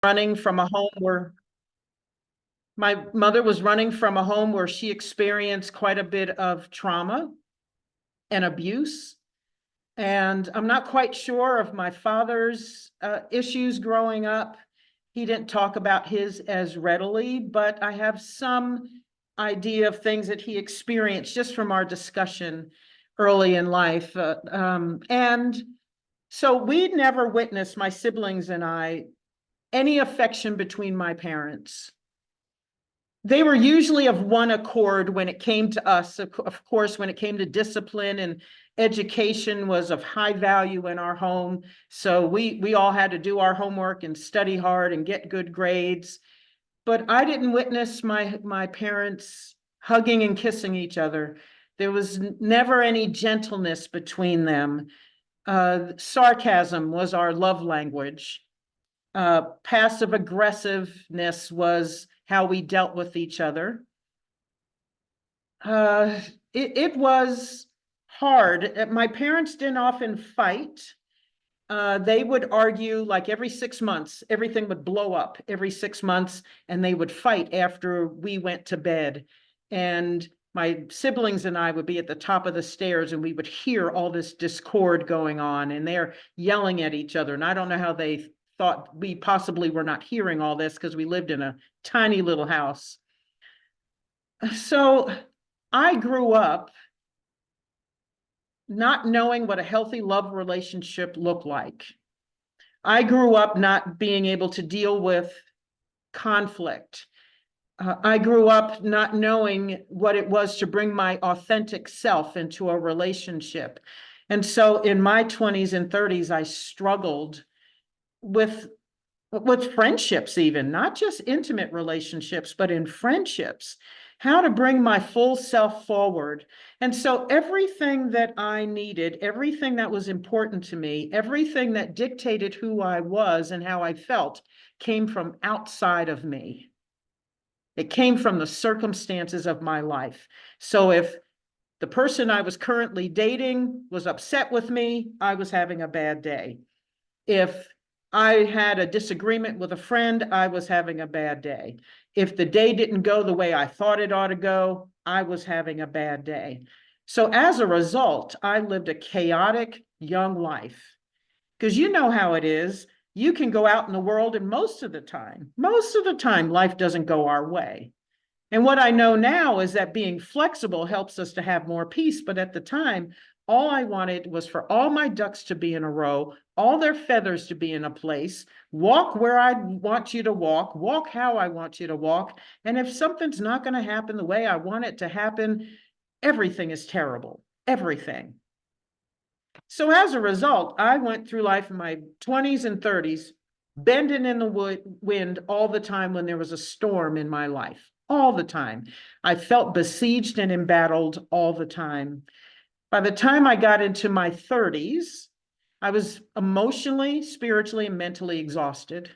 running from a home where my mother was running from a home where she experienced quite a bit of trauma and abuse. And I'm not quite sure of my father's issues growing up. He didn't talk about his as readily, but I have some idea of things that he experienced just from our discussion early in life. And so we never witnessed, my siblings and I, any affection between my parents. They were usually of one accord when it came to us. Of course, when it came to discipline and education was of high value in our home. So we all had to do our homework and study hard and get good grades. But I didn't witness my parents hugging and kissing each other. There was never any gentleness between them. Sarcasm was our love language. Passive aggressiveness was how we dealt with each other. It was hard. My parents didn't often fight. They would argue like every 6 months, everything would blow up every 6 months, and they would fight after we went to bed. And my siblings and I would be at the top of the stairs, and we would hear all this discord going on, and they're yelling at each other. And I don't know how they thought we possibly were not hearing all this because we lived in a tiny little house. So I grew up not knowing what a healthy love relationship looked like. I grew up not being able to deal with conflict. I grew up not knowing what it was to bring my authentic self into a relationship. And so in my 20s and 30s, I struggled with friendships, even not just intimate relationships, but in friendships, how to bring my full self forward. And so everything that I needed, everything that was important to me, everything that dictated who I was and how I felt came from outside of me. It came from the circumstances of my life. So if the person I was currently dating was upset with me, I was having a bad day. If I had a disagreement with a friend, I was having a bad day. If the day didn't go the way I thought it ought to go, I was having a bad day. So as a result, I lived a chaotic young life. Because you know how it is. You can go out in the world, and most of the time, life doesn't go our way. And what I know now is that being flexible helps us to have more peace. But at the time, all I wanted was for all my ducks to be in a row, all their feathers to be in a place, walk where I want you to walk, walk how I want you to walk. And if something's not going to happen the way I want it to happen, everything is terrible, everything. So as a result, I went through life in my 20s and 30s, bending in the wind all the time when there was a storm in my life, all the time. I felt besieged and embattled all the time. By the time I got into my 30s, I was emotionally, spiritually, and mentally exhausted.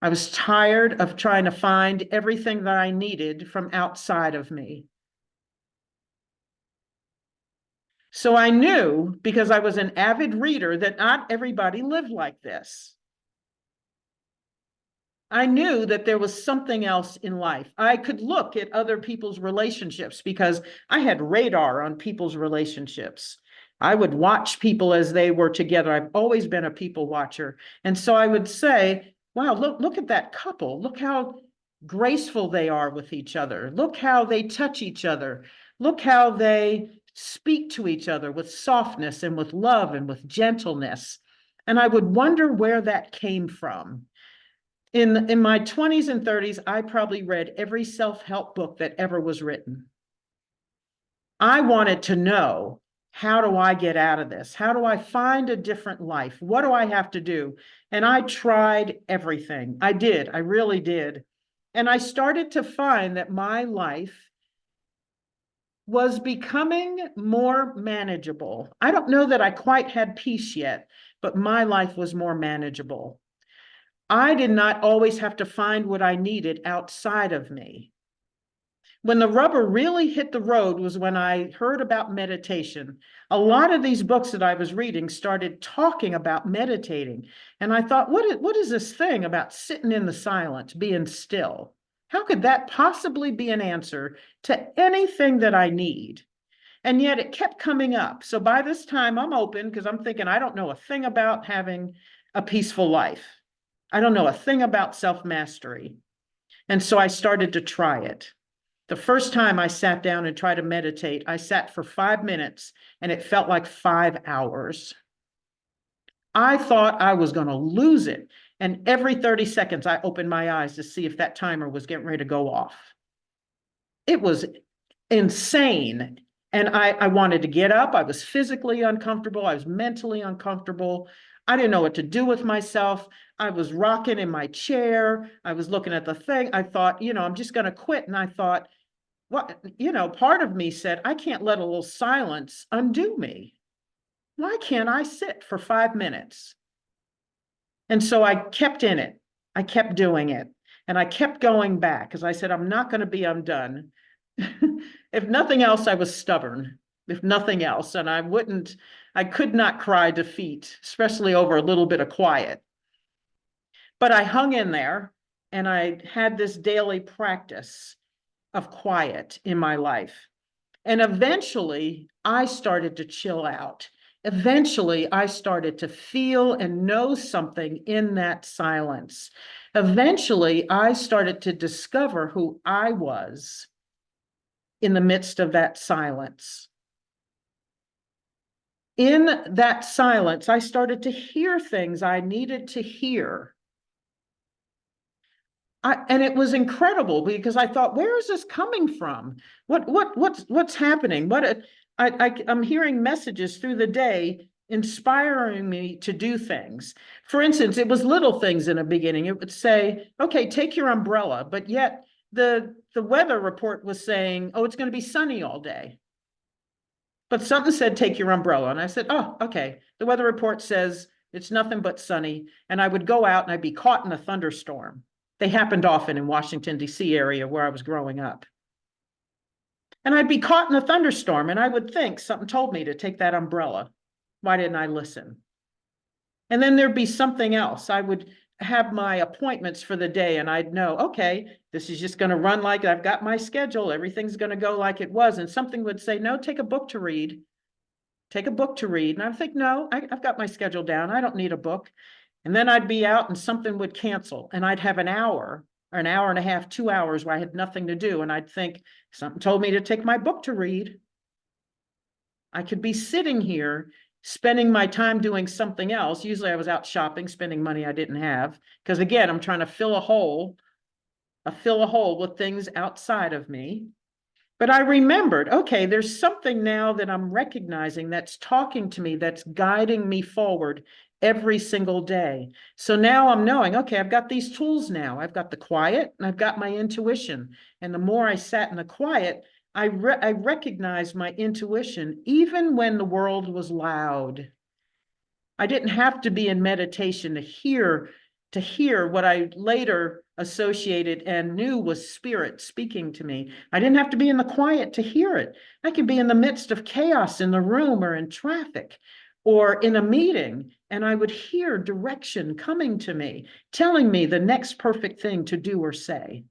I was tired of trying to find everything that I needed from outside of me. So I knew, because I was an avid reader, that not everybody lived like this. I knew that there was something else in life. I could look at other people's relationships because I had radar on people's relationships. I would watch people as they were together. I've always been a people watcher. And so I would say, wow, look at that couple. Look how graceful they are with each other. Look how they touch each other. Look how they speak to each other with softness and with love and with gentleness. And I would wonder where that came from. In my 20s and 30s, I probably read every self-help book that ever was written. I wanted to know, how do I get out of this? How do I find a different life? What do I have to do? And I tried everything. I did. I really did. And I started to find that my life was becoming more manageable. I don't know that I quite had peace yet, but my life was more manageable. I did not always have to find what I needed outside of me. When the rubber really hit the road was when I heard about meditation. A lot of these books that I was reading started talking about meditating. And I thought, what is this thing about sitting in the silence, being still? How could that possibly be an answer to anything that I need? And yet it kept coming up. So by this time, I'm open because I'm thinking, I don't know a thing about having a peaceful life. I don't know a thing about self-mastery. And so I started to try it. The first time I sat down and tried to meditate, I sat for 5 minutes and it felt like 5 hours. I thought I was going to lose it. And every 30 seconds, I opened my eyes to see if that timer was getting ready to go off. It was insane. And I wanted to get up. I was physically uncomfortable. I was mentally uncomfortable. I didn't know what to do with myself. I was rocking in my chair. I was looking at the thing. I thought, I'm just going to quit. And I thought, part of me said, I can't let a little silence undo me. Why can't I sit for 5 minutes? And so I kept in it. I kept doing it. And I kept going back because I said, I'm not going to be undone. If nothing else, I was stubborn, if nothing else. And I could not cry defeat, especially over a little bit of quiet. But I hung in there and I had this daily practice of quiet in my life. And eventually I started to chill out. Eventually I started to feel and know something in that silence. Eventually I started to discover who I was in the midst of that silence. In that silence, I started to hear things I needed to hear. And it was incredible because I thought, where is this coming from? What's happening? I'm hearing messages through the day inspiring me to do things. For instance, it was little things in the beginning. It would say, okay, take your umbrella, but yet the weather report was saying, oh, it's going to be sunny all day. But something said, take your umbrella. And I said, oh, okay. The weather report says it's nothing but sunny. And I would go out and I'd be caught in a thunderstorm. They happened often in Washington, D.C. area where I was growing up. And I'd be caught in a thunderstorm and I would think something told me to take that umbrella. Why didn't I listen? And then there'd be something else. I would have my appointments for the day and I'd know, okay, this is just going to run like I've got my schedule. Everything's going to go like it was. And something would say, no, take a book to read. Take a book to read. And I think, no, I've got my schedule down. I don't need a book. And then I'd be out and something would cancel and I'd have an hour or an hour and a half, 2 hours where I had nothing to do. And I'd think something told me to take my book to read. I could be sitting here spending my time doing something else. Usually I was out shopping, spending money I didn't have. Because again, I'm trying to fill a hole with things outside of me. But I remembered, okay, there's something now that I'm recognizing that's talking to me, that's guiding me forward every single day. So now I'm knowing, okay, I've got these tools now. I've got the quiet and I've got my intuition. And the more I sat in the quiet, I recognized my intuition, even when the world was loud. I didn't have to be in meditation to hear what I later associated and knew was spirit speaking to me. I didn't have to be in the quiet to hear it. I could be in the midst of chaos in the room or in traffic or in a meeting, and I would hear direction coming to me, telling me the next perfect thing to do or say.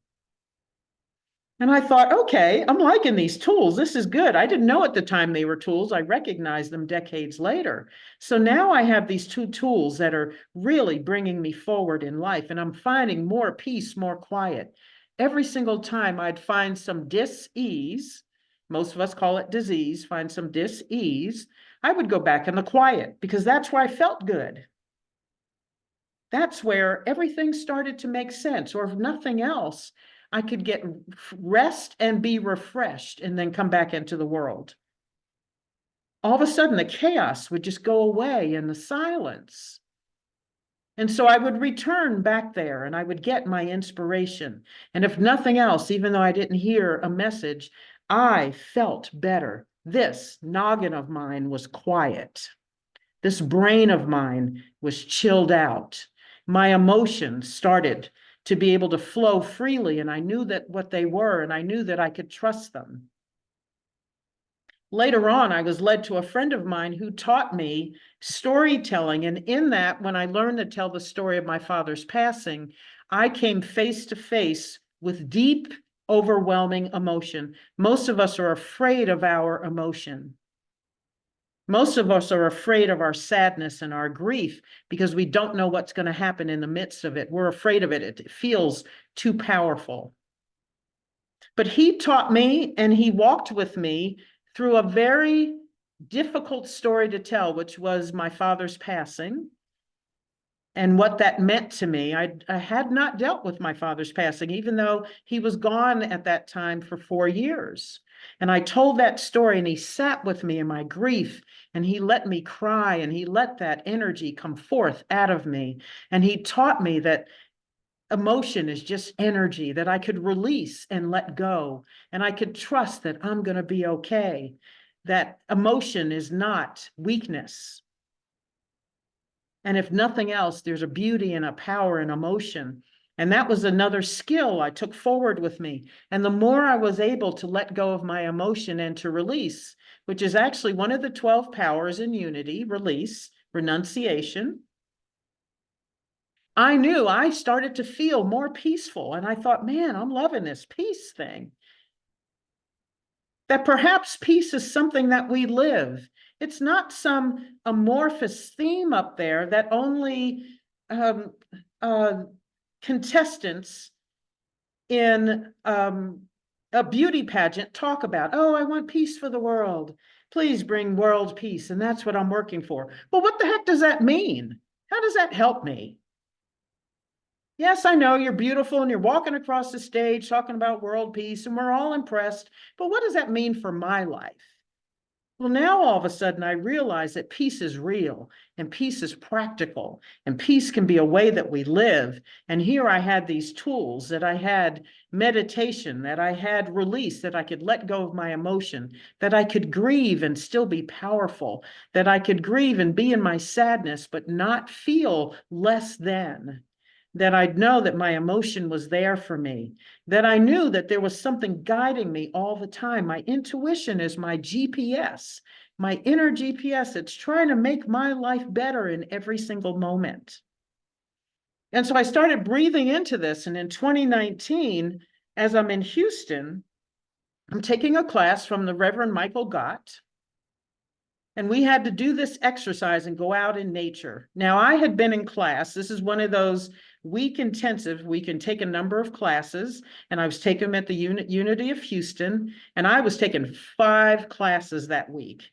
And I thought, okay, I'm liking these tools. This is good. I didn't know at the time they were tools. I recognized them decades later. So now I have these two tools that are really bringing me forward in life. And I'm finding more peace, more quiet. Every single time I'd find some dis-ease, most of us call it disease, find some dis-ease, I would go back in the quiet because that's where I felt good. That's where everything started to make sense. Or if nothing else, I could get rest and be refreshed and then come back into the world. All of a sudden, the chaos would just go away in the silence. And so I would return back there and I would get my inspiration. And if nothing else, even though I didn't hear a message, I felt better. This noggin of mine was quiet. This brain of mine was chilled out. My emotions started to be able to flow freely. And I knew that what they were, and I knew that I could trust them. Later on, I was led to a friend of mine who taught me storytelling. And in that, when I learned to tell the story of my father's passing, I came face to face with deep, overwhelming emotion. Most of us are afraid of our emotion. Most of us are afraid of our sadness and our grief because we don't know what's going to happen in the midst of it. We're afraid of it. It feels too powerful. But he taught me, and he walked with me through a very difficult story to tell, which was my father's passing and what that meant to me. I had not dealt with my father's passing, even though he was gone at that time for 4 years. And I told that story, and he sat with me in my grief, and he let me cry, and he let that energy come forth out of me. And he taught me that emotion is just energy that I could release and let go. And I could trust that I'm going to be okay. That emotion is not weakness. And if nothing else, there's a beauty and a power in emotion. And that was another skill I took forward with me. And the more I was able to let go of my emotion and to release, which is actually one of the 12 powers in unity, release, renunciation, I knew I started to feel more peaceful. And I thought, man, I'm loving this peace thing. That perhaps peace is something that we live. It's not some amorphous theme up there that only contestants in a beauty pageant talk about. Oh, I want peace for the world. Please bring world peace. And that's what I'm working for. Well, what the heck does that mean? How does that help me? Yes, I know you're beautiful and you're walking across the stage talking about world peace and we're all impressed, but what does that mean for my life? Well, now all of a sudden I realize that peace is real and peace is practical and peace can be a way that we live. And here I had these tools, that I had meditation, that I had release, that I could let go of my emotion, that I could grieve and still be powerful, that I could grieve and be in my sadness, but not feel less than. That I'd know that my emotion was there for me, that I knew that there was something guiding me all the time. My intuition is my GPS, my inner GPS. It's trying to make my life better in every single moment. And so I started breathing into this. And in 2019, as I'm in Houston, I'm taking a class from the Reverend Michael Gott. And we had to do this exercise and go out in nature. Now, I had been in class. This is one of those week intensive. We can take a number of classes, and I was taking them at the Unity of Houston, and I was taking 5 classes that week.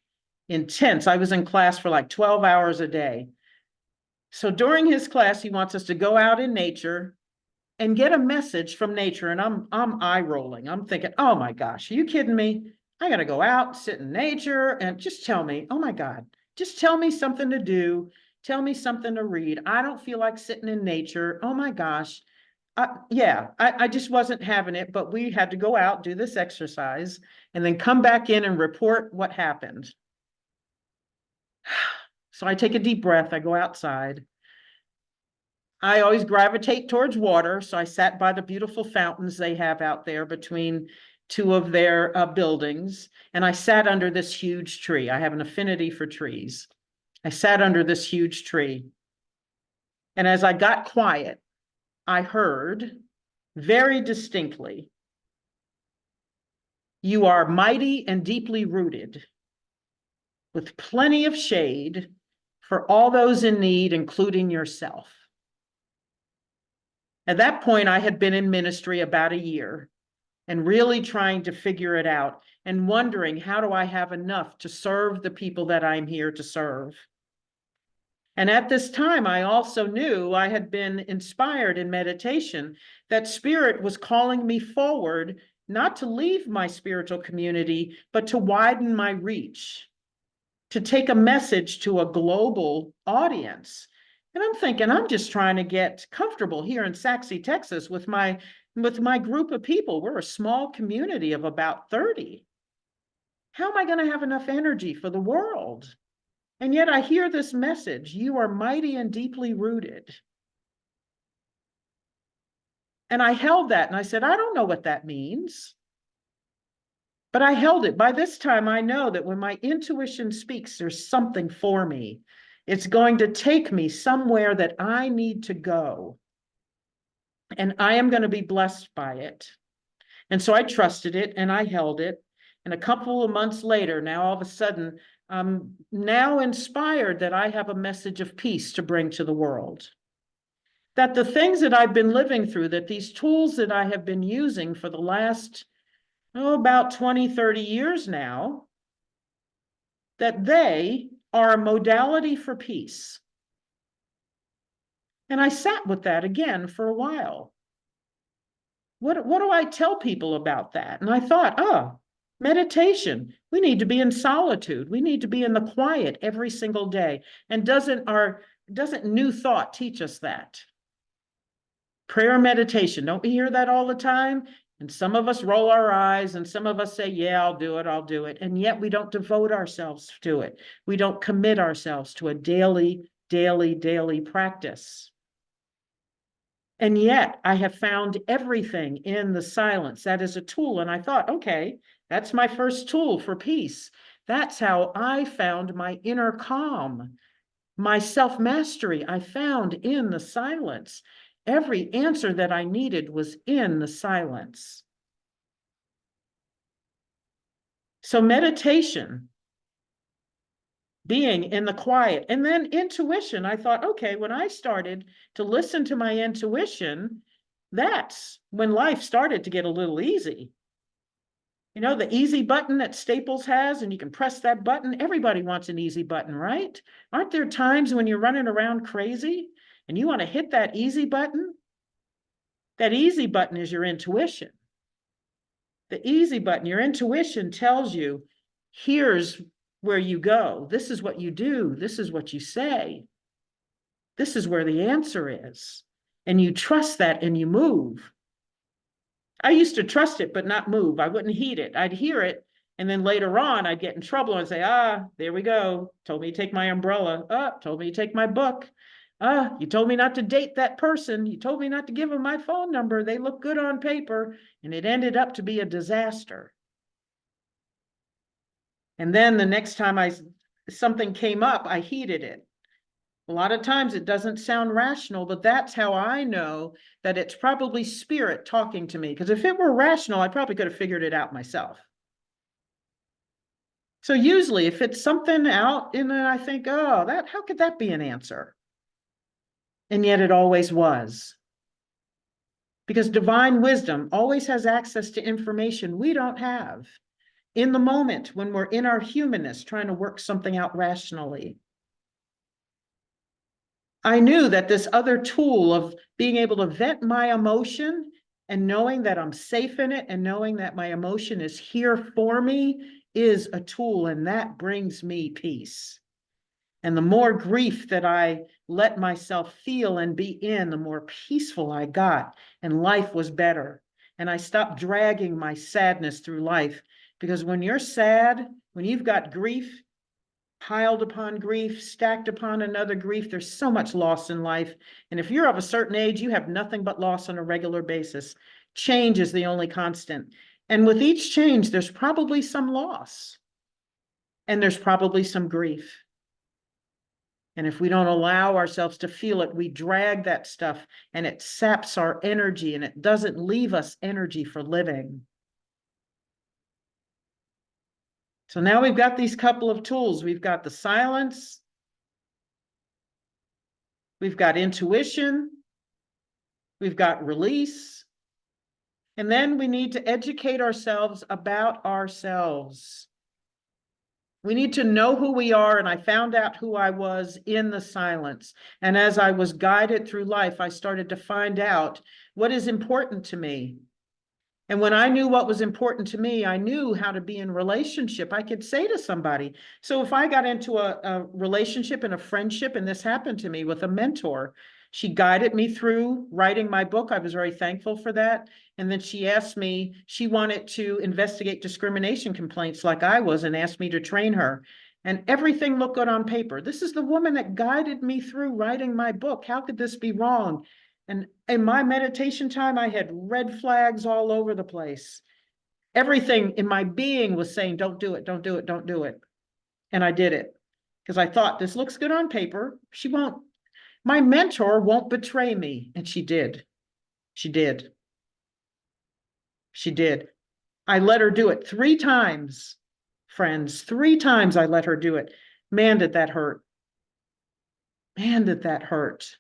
Intense. I was in class for like 12 hours a day. So during his class, he wants us to go out in nature and get a message from nature. And I'm eye rolling. I'm thinking, oh my gosh, are you kidding me? I got to go out, sit in nature, and just tell me, oh my God, just tell me something to do. Tell me something to read. I don't feel like sitting in nature. Oh my gosh. I just wasn't having it, but we had to go out, do this exercise, and then come back in and report what happened. So I take a deep breath. I go outside. I always gravitate towards water, so I sat by the beautiful fountains they have out there between 2 of their buildings, and I sat under this huge tree. I have an affinity for trees. I sat under this huge tree, and as I got quiet, I heard very distinctly, "You are mighty and deeply rooted, with plenty of shade for all those in need, including yourself." At that point, I had been in ministry about a year and really trying to figure it out and wondering, how do I have enough to serve the people that I'm here to serve? And at this time, I also knew I had been inspired in meditation that Spirit was calling me forward, not to leave my spiritual community, but to widen my reach, to take a message to a global audience. And I'm thinking, I'm just trying to get comfortable here in Saxe, Texas with my group of people. We're a small community of about 30. How am I going to have enough energy for the world? And yet I hear this message: you are mighty and deeply rooted. And I held that and I said, I don't know what that means. But I held it. By this time, I know that when my intuition speaks, there's something for me. It's going to take me somewhere that I need to go. And I am going to be blessed by it. And so I trusted it and I held it. And a couple of months later, now all of a sudden, I'm now inspired that I have a message of peace to bring to the world. That the things that I've been living through, that these tools that I have been using for the last, about 20, 30 years now, that they are a modality for peace. And I sat with that again for a while. What do I tell people about that? And I thought, oh, meditation. We need to be in solitude. We need to be in the quiet every single day. And doesn't New Thought teach us that? Prayer meditation. Don't we hear that all the time? And some of us roll our eyes and some of us say, yeah, I'll do it. And yet we don't devote ourselves to it. We don't commit ourselves to a daily practice. And yet I have found everything in the silence. That is a tool. And I thought, okay, that's my first tool for peace. That's how I found my inner calm, my self-mastery I found in the silence. Every answer that I needed was in the silence. So meditation, being in the quiet, and then intuition. I thought, okay, when I started to listen to my intuition, that's when life started to get a little easy. You know, the easy button that Staples has, and you can press that button. Everybody wants an easy button, right? Aren't there times when you're running around crazy and you want to hit that easy button? That easy button is your intuition. The easy button, your intuition tells you, here's where you go. This is what you do. This is what you say. This is where the answer is. And you trust that and you move. I used to trust it, but not move. I wouldn't heed it. I'd hear it. And then later on, I'd get in trouble and say, there we go. Told me to take my umbrella. Told me to take my book. You told me not to date that person. You told me not to give them my phone number. They look good on paper. And it ended up to be a disaster. And then the next time something came up, I heeded it. A lot of times it doesn't sound rational, but that's how I know that it's probably spirit talking to me. Because if it were rational, I probably could have figured it out myself. So usually if it's something out and then I think, oh, how could that be an answer? And yet it always was. Because divine wisdom always has access to information we don't have in the moment when we're in our humanness trying to work something out rationally. I knew that this other tool of being able to vent my emotion and knowing that I'm safe in it and knowing that my emotion is here for me is a tool, and that brings me peace. And the more grief that I let myself feel and be in, the more peaceful I got, and life was better. And I stopped dragging my sadness through life, because when you're sad, when you've got grief, piled upon grief, stacked upon another grief, there's so much loss in life. And if you're of a certain age, you have nothing but loss on a regular basis. Change is the only constant. And with each change, there's probably some loss. And there's probably some grief. And if we don't allow ourselves to feel it, we drag that stuff and it saps our energy and it doesn't leave us energy for living. So now we've got these couple of tools. We've got the silence. We've got intuition. We've got release. And then we need to educate ourselves about ourselves. We need to know who we are, and I found out who I was in the silence. And as I was guided through life, I started to find out what is important to me. And when I knew what was important to me, I knew how to be in relationship. I could say to somebody. So if I got into a relationship and a friendship, and this happened to me with a mentor, she guided me through writing my book. I was very thankful for that. And then she asked me, she wanted to investigate discrimination complaints like I was and asked me to train her. And everything looked good on paper. This is the woman that guided me through writing my book. How could this be wrong? And in my meditation time, I had red flags all over the place. Everything in my being was saying, don't do it, don't do it, don't do it. And I did it because I thought this looks good on paper. She won't, my mentor won't betray me. And she did. She did. She did. I let her do it 3 times, friends. 3 times I let her do it. Man, did that hurt. Man, did that hurt.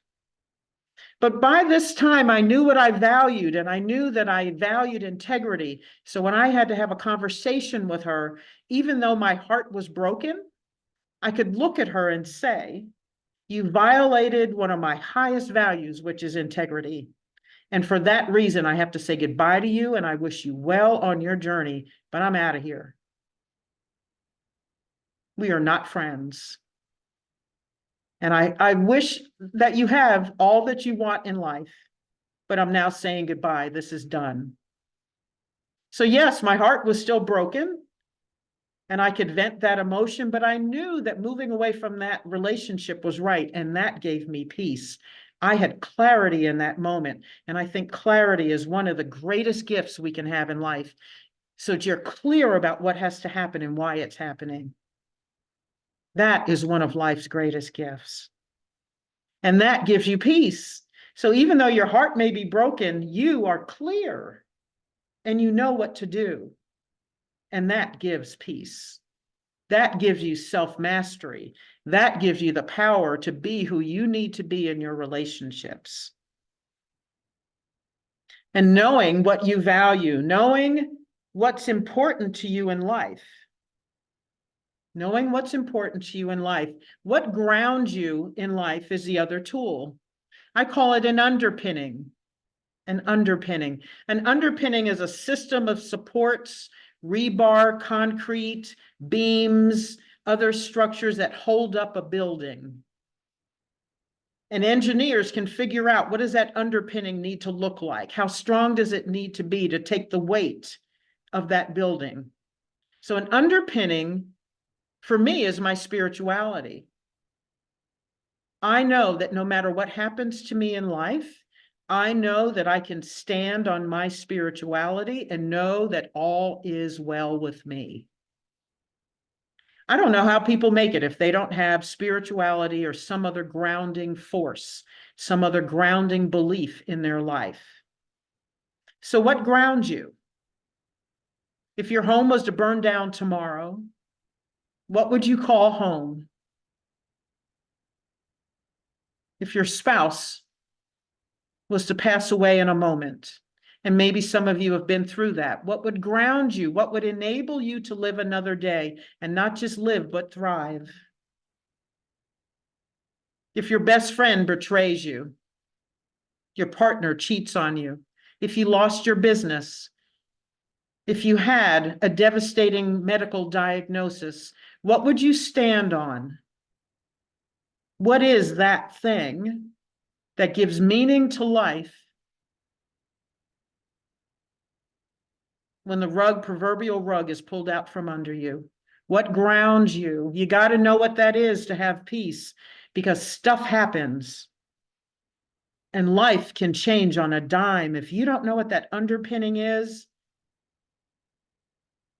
But by this time, I knew what I valued, and I knew that I valued integrity. So when I had to have a conversation with her, even though my heart was broken, I could look at her and say, you violated one of my highest values, which is integrity. And for that reason, I have to say goodbye to you, and I wish you well on your journey, but I'm out of here. We are not friends. And I wish that you have all that you want in life, but I'm now saying goodbye. This is done. So yes, my heart was still broken and I could vent that emotion, but I knew that moving away from that relationship was right. And that gave me peace. I had clarity in that moment. And I think clarity is one of the greatest gifts we can have in life. So that you're clear about what has to happen and why it's happening. That is one of life's greatest gifts. And that gives you peace. So even though your heart may be broken, you are clear and you know what to do. And that gives peace. That gives you self-mastery. That gives you the power to be who you need to be in your relationships. And knowing what you value, knowing what's important to you in life. Knowing what's important to you in life. What grounds you in life is the other tool. I call it an underpinning. An underpinning. An underpinning is a system of supports, rebar, concrete, beams, other structures that hold up a building. And engineers can figure out, what does that underpinning need to look like? How strong does it need to be to take the weight of that building? So an underpinning for me is my spirituality. I know that no matter what happens to me in life, I know that I can stand on my spirituality and know that all is well with me. I don't know how people make it if they don't have spirituality or some other grounding force, some other grounding belief in their life. So what grounds you? If your home was to burn down tomorrow, what would you call home? If your spouse was to pass away in a moment, and maybe some of you have been through that, what would ground you? What would enable you to live another day and not just live, but thrive? If your best friend betrays you, your partner cheats on you, if you lost your business, if you had a devastating medical diagnosis, what would you stand on? What is that thing that gives meaning to life when the proverbial rug is pulled out from under you? What grounds you? You got to know what that is to have peace, because stuff happens and life can change on a dime. If you don't know what that underpinning is,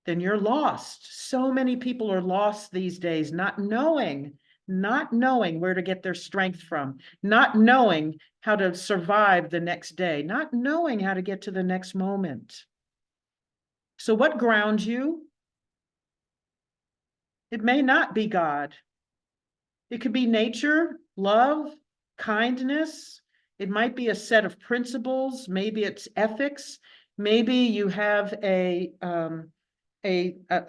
then you're lost. So many people are lost these days, not knowing where to get their strength from, not knowing how to survive the next day, not knowing how to get to the next moment. So what grounds you? It may not be God. It could be nature, love, kindness. It might be a set of principles. Maybe it's ethics. Maybe you have a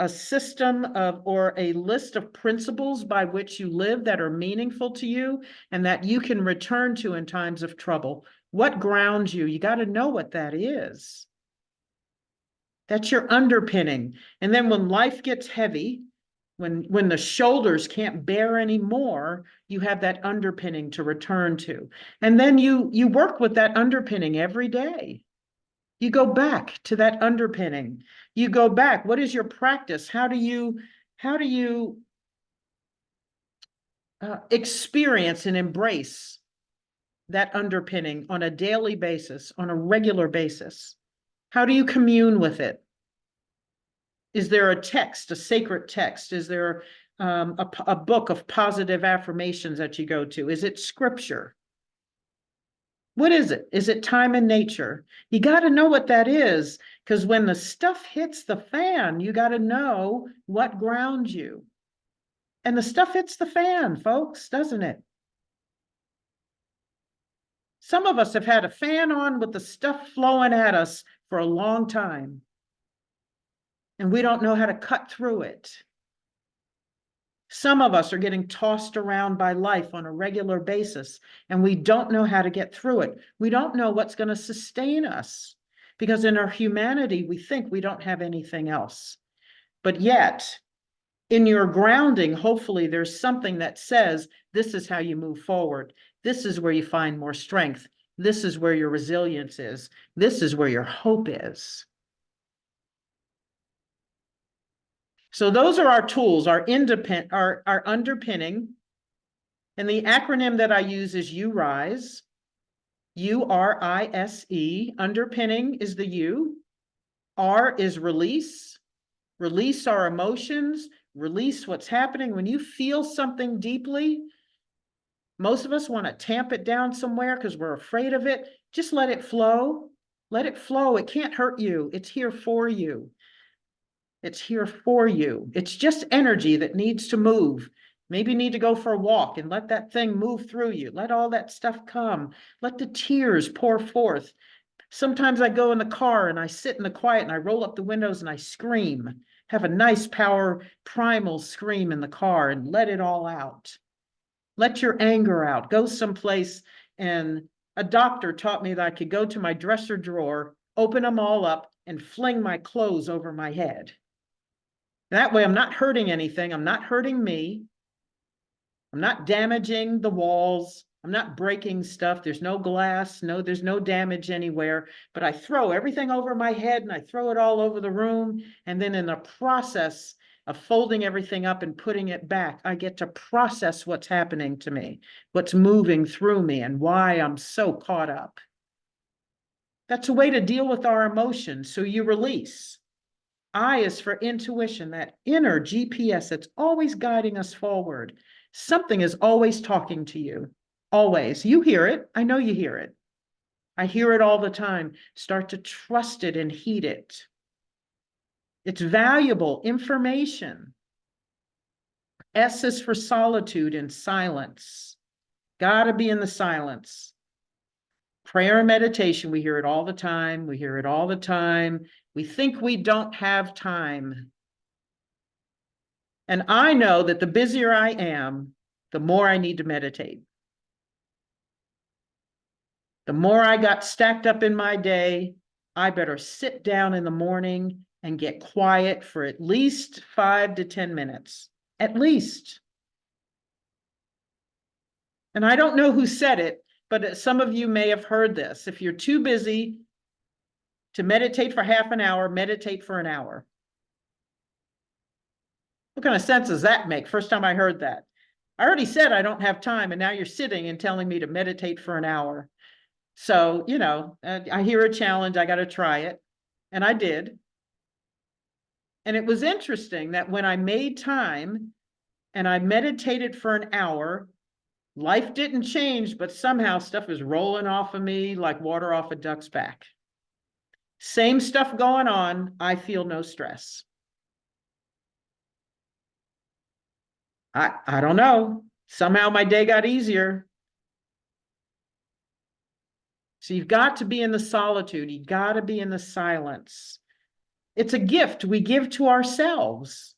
system of, or a list of principles by which you live that are meaningful to you and that you can return to in times of trouble. What grounds you? You got to know what that is. That's your underpinning. And then when life gets heavy, when the shoulders can't bear anymore, you have that underpinning to return to. And then you work with that underpinning every day. You go back to that underpinning. You go back. What is your practice? How do you experience and embrace that underpinning on a daily basis, on a regular basis? How do you commune with it? Is there a text, a sacred text? Is there a book of positive affirmations that you go to? Is it scripture? What is it? Is it time in nature? You got to know what that is, because when the stuff hits the fan, you got to know what grounds you. And the stuff hits the fan, folks, doesn't it? Some of us have had a fan on with the stuff flowing at us for a long time, and we don't know how to cut through it. Some of us are getting tossed around by life on a regular basis, and we don't know how to get through it. We don't know what's going to sustain us, because in our humanity, we think we don't have anything else. But yet, in your grounding, hopefully there's something that says, this is how you move forward. This is where you find more strength. This is where your resilience is. This is where your hope is. So those are our tools, our underpinning. And the acronym that I use is URISE, URISE. Underpinning is the U. R is release. Release our emotions. Release what's happening. When you feel something deeply, most of us want to tamp it down somewhere because we're afraid of it. Just let it flow. Let it flow. It can't hurt you. It's here for you. It's here for you. It's just energy that needs to move. Maybe you need to go for a walk and let that thing move through you. Let all that stuff come. Let the tears pour forth. Sometimes I go in the car and I sit in the quiet and I roll up the windows and I scream. Have a nice power primal scream in the car and let it all out. Let your anger out. Go someplace. And a doctor taught me that I could go to my dresser drawer, open them all up, and fling my clothes over my head. That way I'm not hurting anything. I'm not hurting me. I'm not damaging the walls. I'm not breaking stuff. There's no glass. No, there's no damage anywhere. But I throw everything over my head and I throw it all over the room. And then in the process of folding everything up and putting it back, I get to process what's happening to me, what's moving through me, and why I'm so caught up. That's a way to deal with our emotions. So you release. I is for intuition, that inner GPS that's always guiding us forward. Something is always talking to you. Always. You hear it. I know you hear it. I hear it all the time. Start to trust it and heed it. It's valuable information. S is for solitude and silence. Gotta be in the silence. Prayer and meditation, we hear it all the time. We hear it all the time. We think we don't have time. And I know that the busier I am, the more I need to meditate. The more I got stacked up in my day, I better sit down in the morning and get quiet for at least 5 to 10 minutes, at least. And I don't know who said it, but some of you may have heard this. If you're too busy to meditate for half an hour, meditate for an hour. What kind of sense does that make? First time I heard that. I already said I don't have time, and now you're sitting and telling me to meditate for an hour. So, you know, I hear a challenge, I got to try it. And I did. And it was interesting that when I made time and I meditated for an hour, life didn't change, but somehow stuff is rolling off of me like water off a duck's back. Same stuff going on. I feel no stress. I don't know. Somehow my day got easier. So you've got to be in the solitude. You've got to be in the silence. It's a gift we give to ourselves.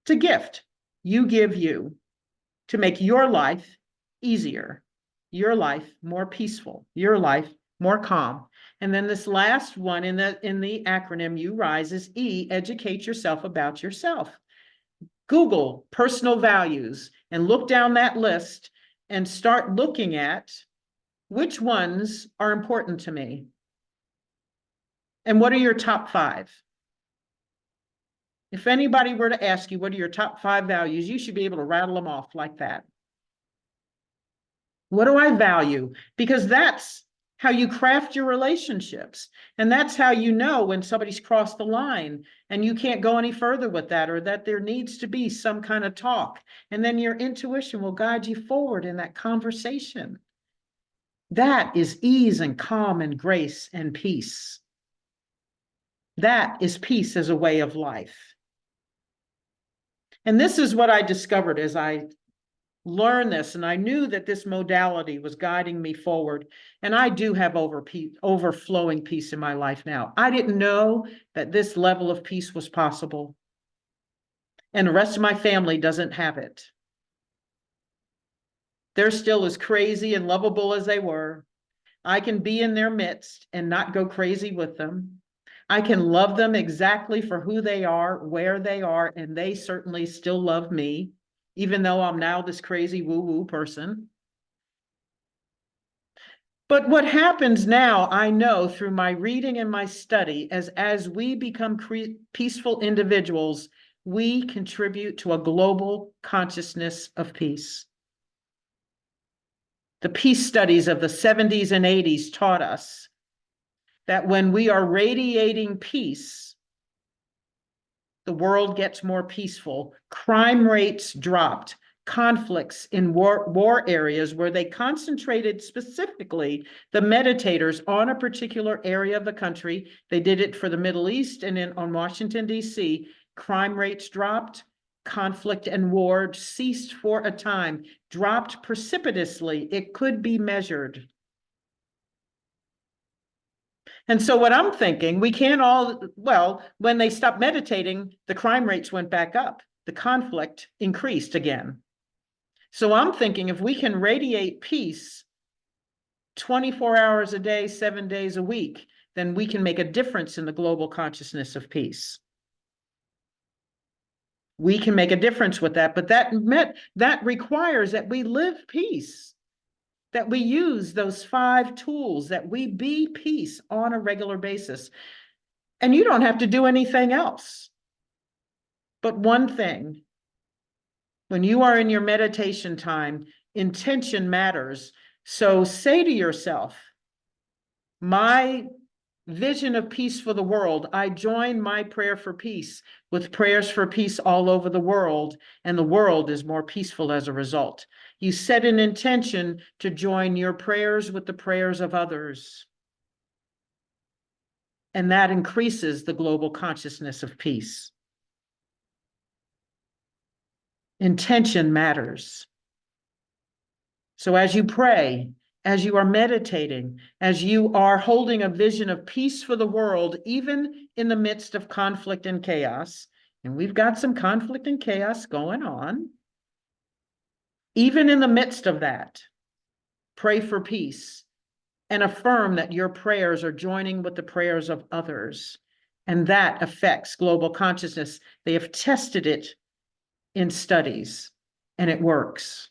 It's a gift you give you to make your life easier, your life more peaceful, your life more calm. And then this last one in the acronym URISE is E, educate yourself about yourself. Google personal values and look down that list and start looking at which ones are important to me. And what are your top 5? If anybody were to ask you, what are your top 5 values, you should be able to rattle them off like that. What do I value? Because that's how you craft your relationships. And that's how you know when somebody's crossed the line and you can't go any further with that, or that there needs to be some kind of talk. And then your intuition will guide you forward in that conversation. That is ease and calm and grace and peace. That is peace as a way of life. And this is what I discovered as I learned this, and I knew that this modality was guiding me forward. And I do have overflowing peace in my life now. I didn't know that this level of peace was possible. And the rest of my family doesn't have it. They're still as crazy and lovable as they were. I can be in their midst and not go crazy with them. I can love them exactly for who they are, where they are, and they certainly still love me, even though I'm now this crazy woo-woo person. But what happens now, I know through my reading and my study, as we become peaceful individuals, we contribute to a global consciousness of peace. The peace studies of the 70s and 80s taught us that when we are radiating peace, the world gets more peaceful. Crime rates dropped. Conflicts in war areas where they concentrated specifically the meditators on a particular area of the country. They did it for the Middle East and on Washington, D.C. Crime rates dropped. Conflict and war ceased for a time, dropped precipitously. It could be measured. And so what I'm thinking, we can't all, well, when they stopped meditating, the crime rates went back up. The conflict increased again. So I'm thinking if we can radiate peace 24 hours a day, 7 days a week, then we can make a difference in the global consciousness of peace. We can make a difference with that, but that requires that we live peace, that we use those 5 tools, that we be peace on a regular basis. And you don't have to do anything else. But one thing, when you are in your meditation time, intention matters. So say to yourself, my vision of peace for the world, I join my prayer for peace with prayers for peace all over the world, and the world is more peaceful as a result. You set an intention to join your prayers with the prayers of others. And that increases the global consciousness of peace. Intention matters. So as you pray, as you are meditating, as you are holding a vision of peace for the world, even in the midst of conflict and chaos, and we've got some conflict and chaos going on, even in the midst of that, pray for peace and affirm that your prayers are joining with the prayers of others. And that affects global consciousness. They have tested it in studies, and it works.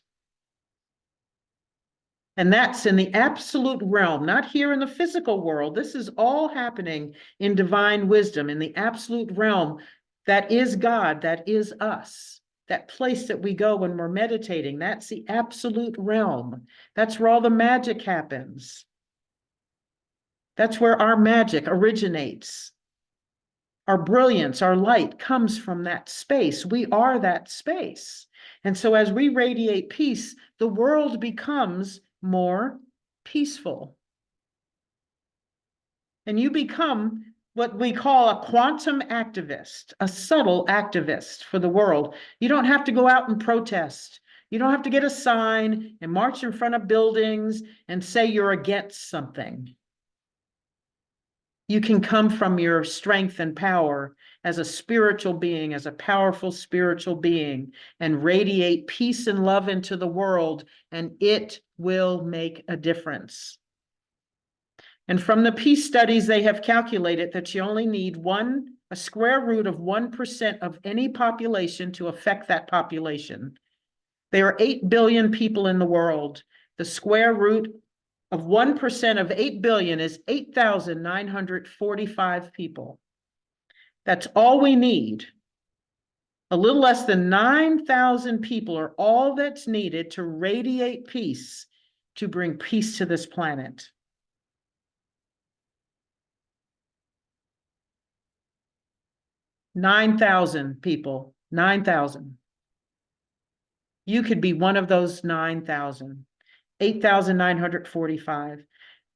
And that's in the absolute realm, not here in the physical world. This is all happening in divine wisdom, in the absolute realm that is God, that is us. That place that we go when we're meditating, that's the absolute realm. That's where all the magic happens. That's where our magic originates. Our brilliance, our light comes from that space. We are that space. And so as we radiate peace, the world becomes more peaceful. And you become what we call a quantum activist, a subtle activist for the world. You don't have to go out and protest. You don't have to get a sign and march in front of buildings and say you're against something. You can come from your strength and power as a spiritual being, as a powerful spiritual being, and radiate peace and love into the world, and it will make a difference. And from the peace studies, they have calculated that you only need a square root of 1% of any population to affect that population. There are 8 billion people in the world. The square root of 1% of 8 billion is 8,945 people. That's all we need. A little less than 9,000 people are all that's needed to radiate peace to bring peace to this planet. $9,000 people, 9,000. You could be one of those 9,000, 8,945.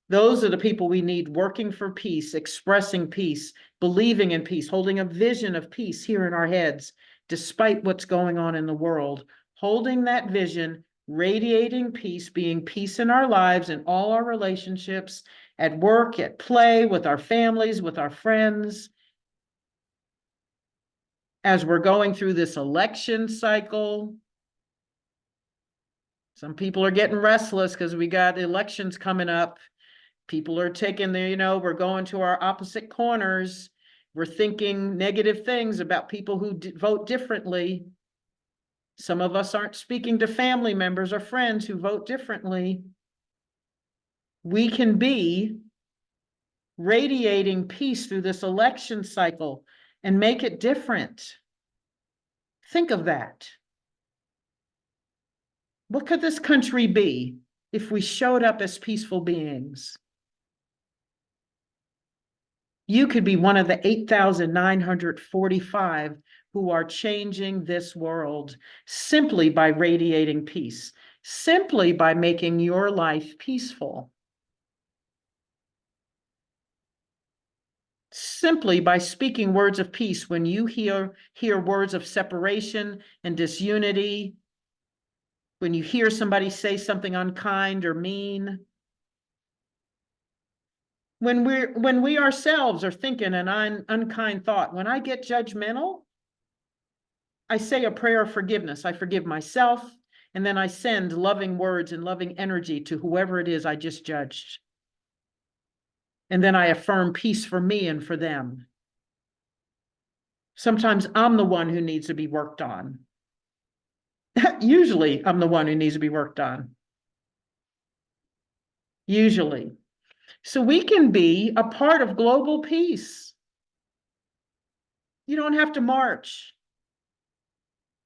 Those are the people we need working for peace, expressing peace, believing in peace, holding a vision of peace here in our heads, despite what's going on in the world, holding that vision, radiating peace, being peace in our lives, in all our relationships, at work, at play, with our families, with our friends. As we're going through this election cycle, some people are getting restless because we got elections coming up. People are taking we're going to our opposite corners. We're thinking negative things about people who vote differently. Some of us aren't speaking to family members or friends who vote differently. We can be radiating peace through this election cycle and make it different. Think of that. What could this country be if we showed up as peaceful beings? You could be one of the 8,945 who are changing this world simply by radiating peace, simply by making your life peaceful, simply by speaking words of peace when you hear words of separation and disunity, when you hear somebody say something unkind or mean. When we ourselves are thinking an unkind thought, when I get judgmental, I say a prayer of forgiveness. I forgive myself, and then I send loving words and loving energy to whoever it is I just judged. And then I affirm peace for me and for them. Sometimes I'm the one who needs to be worked on. Usually I'm the one who needs to be worked on. Usually. So we can be a part of global peace. You don't have to march.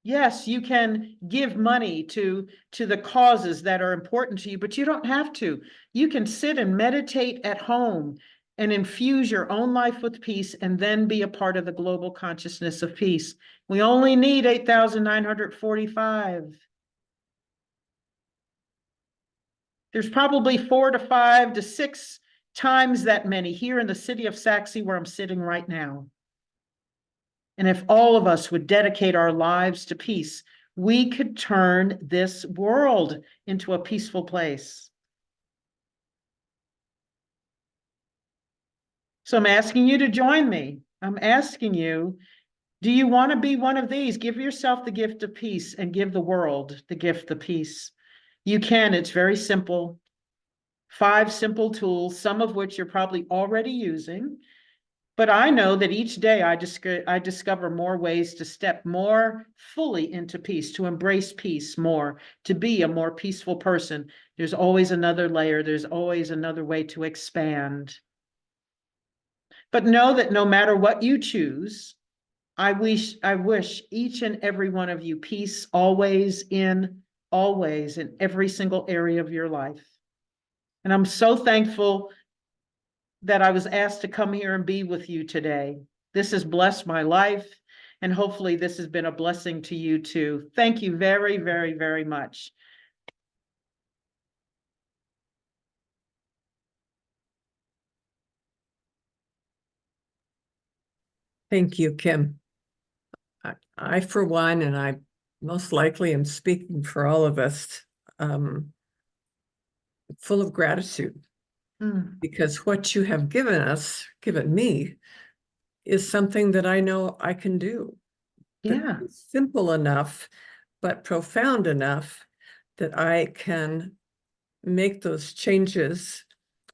Yes, you can give money to the causes that are important to you, but you don't have to. You can sit and meditate at home and infuse your own life with peace and then be a part of the global consciousness of peace. We only need 8,945. There's probably 4 to 5 to 6 times that many here in the city of Saxe where I'm sitting right now. And if all of us would dedicate our lives to peace, we could turn this world into a peaceful place. So I'm asking you to join me. I'm asking you, do you want to be one of these? Give yourself the gift of peace and give the world the gift of peace. You can. It's very simple. 5 simple tools, some of which you're probably already using. But I know that each day I discover more ways to step more fully into peace, to embrace peace more, to be a more peaceful person. There's always another layer. There's always another way to expand. But know that no matter what you choose, I wish each and every one of you peace always in every single area of your life. And I'm so thankful that I was asked to come here and be with you today. This has blessed my life, and hopefully this has been a blessing to you too. Thank you very, very, very much. Thank you, Kim. I, for one, and I most likely am speaking for all of us, full of gratitude. Because what you have given me, is something that I know I can do. Yeah. Simple enough, but profound enough that I can make those changes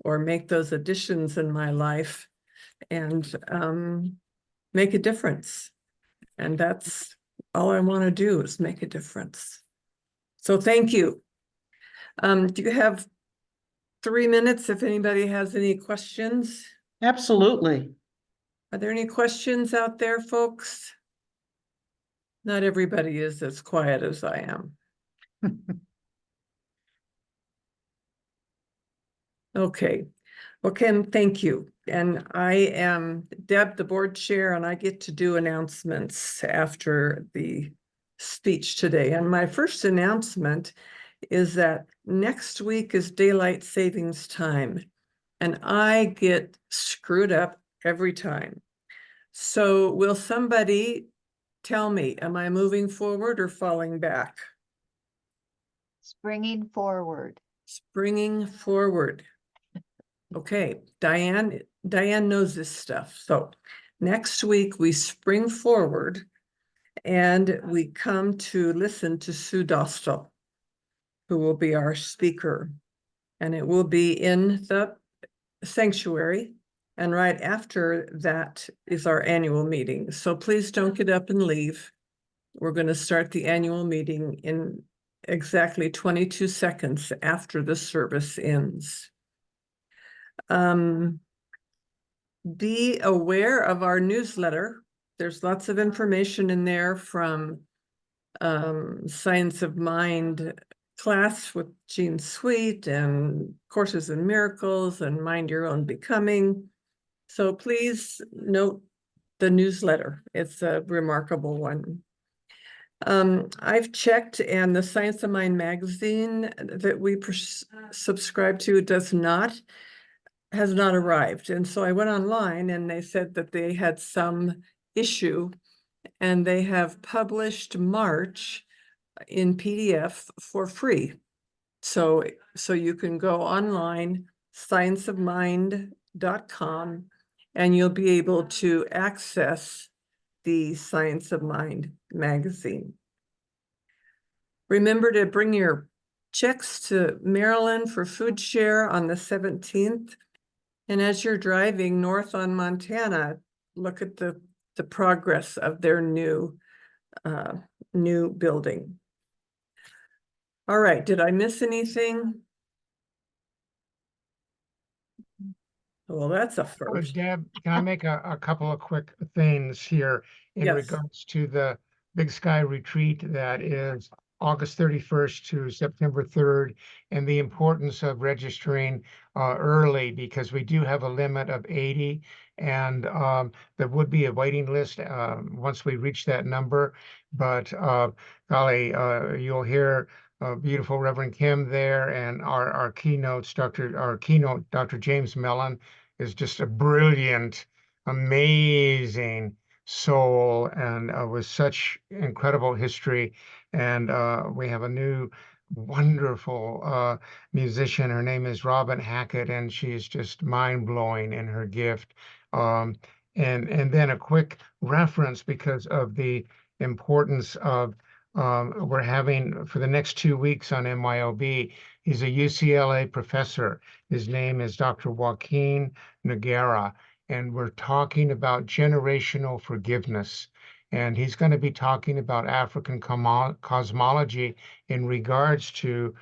or make those additions in my life and make a difference. And that's all I want to do, is make a difference. So thank you. Do you have 3 minutes if anybody has any questions? Absolutely. Are there any questions out there, folks? Not everybody is as quiet as I am. Okay. Well, Kim, thank you. And I am Deb, the board chair, and I get to do announcements after the speech today. And my first announcement is that next week is daylight savings time, and I get screwed up every time. So will somebody tell me, am I moving forward or falling back? Springing forward. Springing forward. Okay, Diane knows this stuff. So next week we spring forward and we come to listen to Sue Dostal, who will be our speaker. And it will be in the sanctuary. And right after that is our annual meeting. So please don't get up and leave. We're going to start the annual meeting in exactly 22 seconds after the service ends. Be aware of our newsletter. There's lots of information in there from Science of Mind class with Jean Sweet and Courses in Miracles and Mind Your Own Becoming. So please note the newsletter. It's a remarkable one. I've checked, and the Science of Mind magazine that we subscribe to has not arrived. And so I went online and they said that they had some issue, and they have published March in PDF for free. So you can go online, scienceofmind.com, and you'll be able to access the Science of Mind magazine. Remember to bring your checks to Maryland for food share on the 17th. And as you're driving north on Montana, look at the progress of their new building. All right, did I miss anything? Well, that's a first. Deb, can I make a couple of quick things here in Yes. regards to the Big Sky retreat that is August 31st to September 3rd, and the importance of registering early, because we do have a limit of 80, and there would be a waiting list once we reach that number. But golly, you'll hear beautiful Reverend Kim there, and our keynote, Dr. James Mellon, is just a brilliant, amazing soul, and with such incredible history. And we have a new wonderful musician. Her name is Robin Hackett, and she's just mind-blowing in her gift. And then a quick reference, because of the importance of we're having for the next 2 weeks on MYOB. He's a UCLA professor. His name is Dr. Joaquin Noguera, and we're talking about generational forgiveness. And he's going to be talking about African cosmology in regards to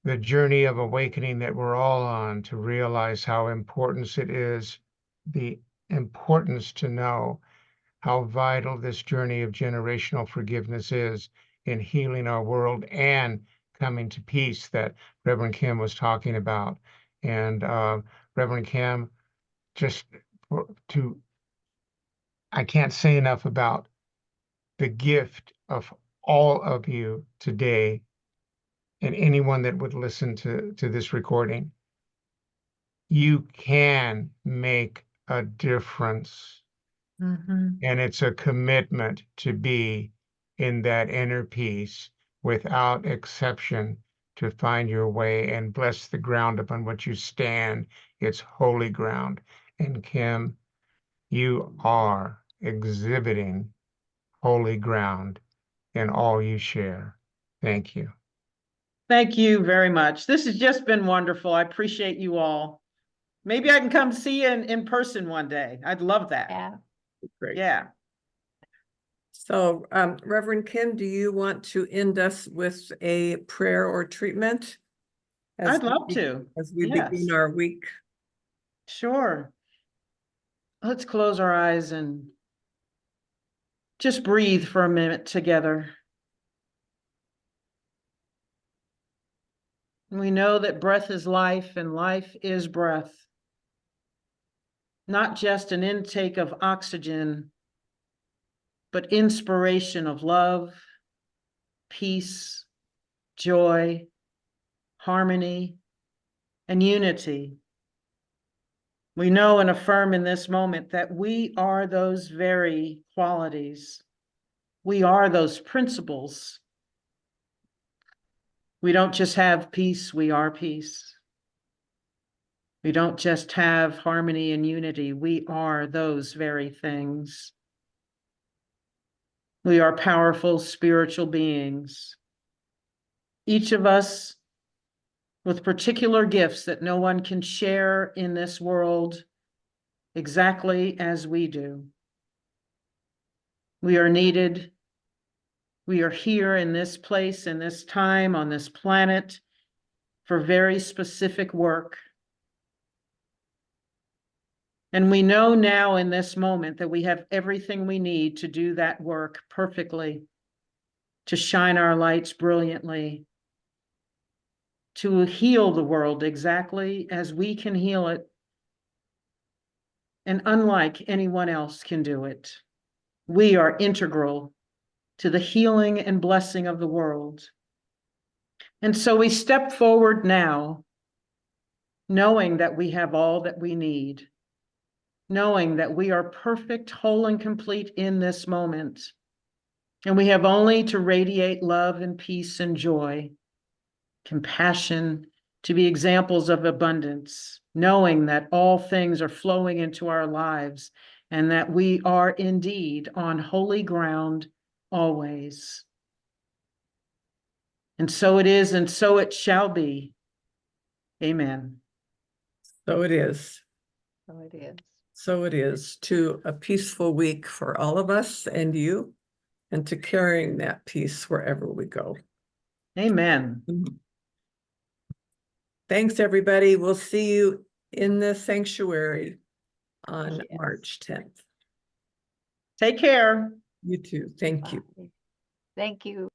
the journey of awakening that we're all on, to realize how important it is, the importance to know how vital this journey of generational forgiveness is in healing our world and coming to peace that Reverend Kim was talking about. And Reverend Kim, I can't say enough about the gift of all of you today, and anyone that would listen to this recording. You can make a difference. Mhm. And it's a commitment to be in that inner peace without exception, to find your way and bless the ground upon which you stand. It's holy ground. And Kim, you are exhibiting holy ground in all you share. Thank you. Thank you very much. This has just been wonderful. I appreciate you all. Maybe I can come see you in person one day. I'd love that. Yeah. Great. Yeah. So Reverend Kim, do you want to end us with a prayer or treatment? I'd love to. As we Yes. begin our week. Sure. Let's close our eyes and just breathe for a minute together. We know that breath is life and life is breath. Not just an intake of oxygen, but inspiration of love, peace, joy, harmony, and unity. We know and affirm in this moment that we are those very qualities. We are those principles. We don't just have peace, we are peace. We don't just have harmony and unity, we are those very things. We are powerful spiritual beings. Each of us with particular gifts that no one can share in this world exactly as we do. We are needed. We are here in this place, in this time, on this planet for very specific work. And we know now in this moment that we have everything we need to do that work perfectly, to shine our lights brilliantly, to heal the world exactly as we can heal it, and unlike anyone else can do it. We are integral to the healing and blessing of the world. And so we step forward now, knowing that we have all that we need, knowing that we are perfect, whole, and complete in this moment. And we have only to radiate love and peace and joy, compassion, to be examples of abundance, knowing that all things are flowing into our lives and that we are indeed on holy ground always. And so it is, and so it shall be. Amen. So it is. So it is. So it is, to a peaceful week for all of us and you, and to carrying that peace wherever we go. Amen. Thanks, everybody. We'll see you in the sanctuary on Yes. March 10th. Take care. You too. Thank you. Bye. Thank you.